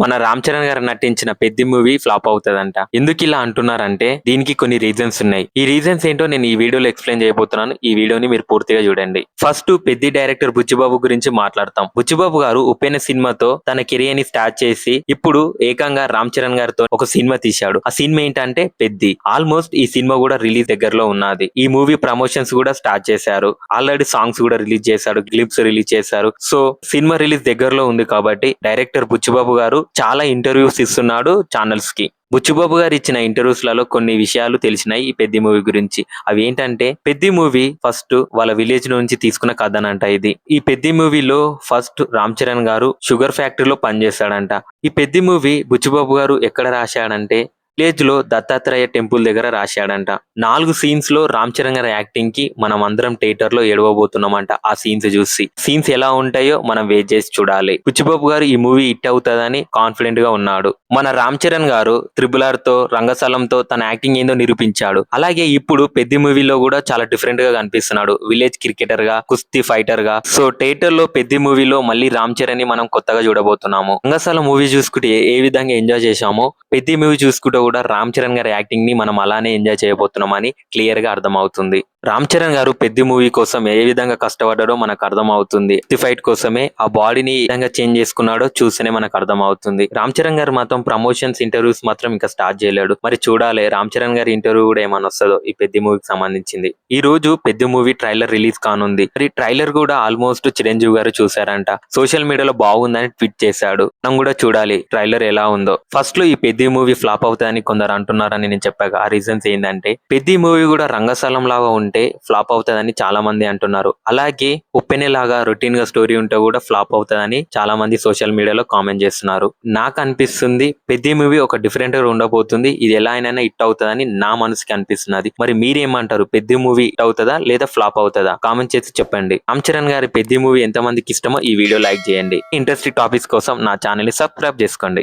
మన రామ్ చరణ్ గారు నటించిన పెద్ది మూవీ ఫ్లాప్ అవుతదంట. ఎందుకు ఇలా అంటున్నారంటే దీనికి కొన్ని రీజన్స్ ఉన్నాయి. ఈ రీజన్స్ ఏంటో నేను ఈ వీడియోలో ఎక్స్ప్లెయిన్ చేయబోతున్నాను. ఈ వీడియోని మీరు పూర్తిగా చూడండి. ఫస్ట్ పెద్ది డైరెక్టర్ బుచ్చిబాబు గురించి మాట్లాడతాం. బుచ్చిబాబు గారు ఉప్పెన సినిమాతో తన కెరియర్ ని స్టార్ట్ చేసి ఇప్పుడు ఏకంగా రామ్ చరణ్ గారితో ఒక సినిమా తీశాడు. ఆ సినిమా ఏంటంటే పెద్ది. ఆల్మోస్ట్ ఈ సినిమా కూడా రిలీజ్ దగ్గరలో ఉన్నది. ఈ మూవీ ప్రమోషన్స్ కూడా స్టార్ట్ చేశారు. ఆల్రెడీ సాంగ్స్ కూడా రిలీజ్ చేశాడు, క్లిప్స్ రిలీజ్ చేశారు. సో సినిమా రిలీజ్ దగ్గరలో ఉంది కాబట్టి డైరెక్టర్ బుచ్చిబాబు గారు చాలా ఇంటర్వ్యూస్ ఇస్తున్నాడు ఛానల్స్ కి. బుచ్చిబాబు గారు ఇచ్చిన ఇంటర్వ్యూస్ లలో కొన్ని విషయాలు తెలిసినాయి ఈ పెద్ది మూవీ గురించి. అవి ఏంటంటే పెద్ది మూవీ ఫస్ట్ వాళ్ళ విలేజ్ నుంచి తీసుకున్న కథనంట ఇది. ఈ పెద్ది మూవీలో ఫస్ట్ రామ్ చరణ్ గారు షుగర్ ఫ్యాక్టరీలో పనిచేస్తాడంట. ఈ పెద్ది మూవీ బుచ్చిబాబు గారు ఎక్కడ రాశాడంటే విలేజ్ లో దత్తాత్రేయ టెంపుల్ దగ్గర రాశాడంట. 4 సీన్స్ లో రామ్ చరణ్ గారి యాక్టింగ్ కి మనం అందరం థియేటర్ లో ఏడవబోతున్నామంట. ఆ సీన్స్ చూసి సీన్స్ ఎలా ఉంటాయో మనం వెయిట్ చేసి చూడాలి. బుచ్చిబాబు గారు ఈ మూవీ హిట్ అవుతుందని కాన్ఫిడెంట్ గా ఉన్నాడు. మన రామ్ చరణ్ గారు త్రిబుల్ తో రంగస్థలంతో తన యాక్టింగ్ ఏందో నిరూపించాడు. అలాగే ఇప్పుడు పెద్ది మూవీలో కూడా చాలా డిఫరెంట్ గా కనిపిస్తున్నాడు. విలేజ్ క్రికెటర్ గా, కుస్తీ ఫైటర్ గా. సో థియేటర్ లో పెద్ది మూవీలో మళ్ళీ రామ్ చరణ్ ని మనం కొత్తగా చూడబోతున్నాము. రంగస్థలం మూవీ చూసుకుంటే ఏ విధంగా ఎంజాయ్ చేశామో పెద్ది మూవీ చూసుకుంటే కూడా రామ్ చరణ్ గారి యాక్టింగ్ ని మనం అలానే ఎంజాయ్ చేయబోతున్నామని క్లియర్ గా అర్థమవుతుంది. రామ్ చరణ్ గారు పెద్ది మూవీ కోసం ఏ విధంగా కష్టపడ్డాడో మనకు అర్థం అవుతుంది. ఫైట్ కోసమే ఆ బాడీని ఏ విధంగా చేంజ్ చేసుకున్నాడో చూస్తేనే మనకు అర్థం అవుతుంది. రామ్ చరణ్ గారు మాత్రం ప్రమోషన్స్ ఇంటర్వ్యూస్ మాత్రం ఇంకా స్టార్ట్ చేయలేడు. మరి చూడాలి రామ్ చరణ్ గారి ఇంటర్వ్యూ కూడా ఏమన్నా వస్తుందో ఈ పెద్ది మూవీకి సంబంధించింది. ఈ రోజు పెద్ది మూవీ ట్రైలర్ రిలీజ్ కానుంది. మరి ట్రైలర్ కూడా ఆల్మోస్ట్ చిరంజీవి గారు చూసారంట. సోషల్ మీడియాలో బాగుందని ట్వీట్ చేశాడు. మనం కూడా చూడాలి ట్రైలర్ ఎలా ఉందో. ఫస్ట్ లో ఈ పెద్ది మూవీ ఫ్లాప్ అవుతుందని కొందరు అంటున్నారని నేను చెప్పాక ఆ రీజన్స్ ఏంటంటే పెద్ది మూవీ కూడా రంగస్థలం లాగా ఉంటే ఫ్లాప్ అవుతుందని చాలా మంది అంటున్నారు. అలాగే ఉప్పెనే లాగా రొటీన్ గా స్టోరీ ఉంటే కూడా ఫ్లాప్ అవుతుందని చాలా మంది సోషల్ మీడియాలో కామెంట్ చేస్తున్నారు. నాకు అనిపిస్తుంది పెద్ది మూవీ ఒక డిఫరెంట్ గా ఉండబోతుంది. ఇది ఎలా అయినా హిట్ అవుతుందని నా మనసుకి అనిపిస్తున్నది. మరి మీరేమంటారు? పెద్ది మూవీ హిట్ అవుతుందా లేదా ఫ్లాప్ అవుతుందా? కామెంట్ చేసి చెప్పండి. రామ్ చరణ్ గారి పెద్ది మూవీ ఎంత మందికి ఇష్టమో ఈ వీడియో లైక్ చేయండి. ఇంట్రెస్టింగ్ టాపిక్స్ కోసం నా ఛానల్ ని సబ్స్క్రైబ్ చేసుకోండి.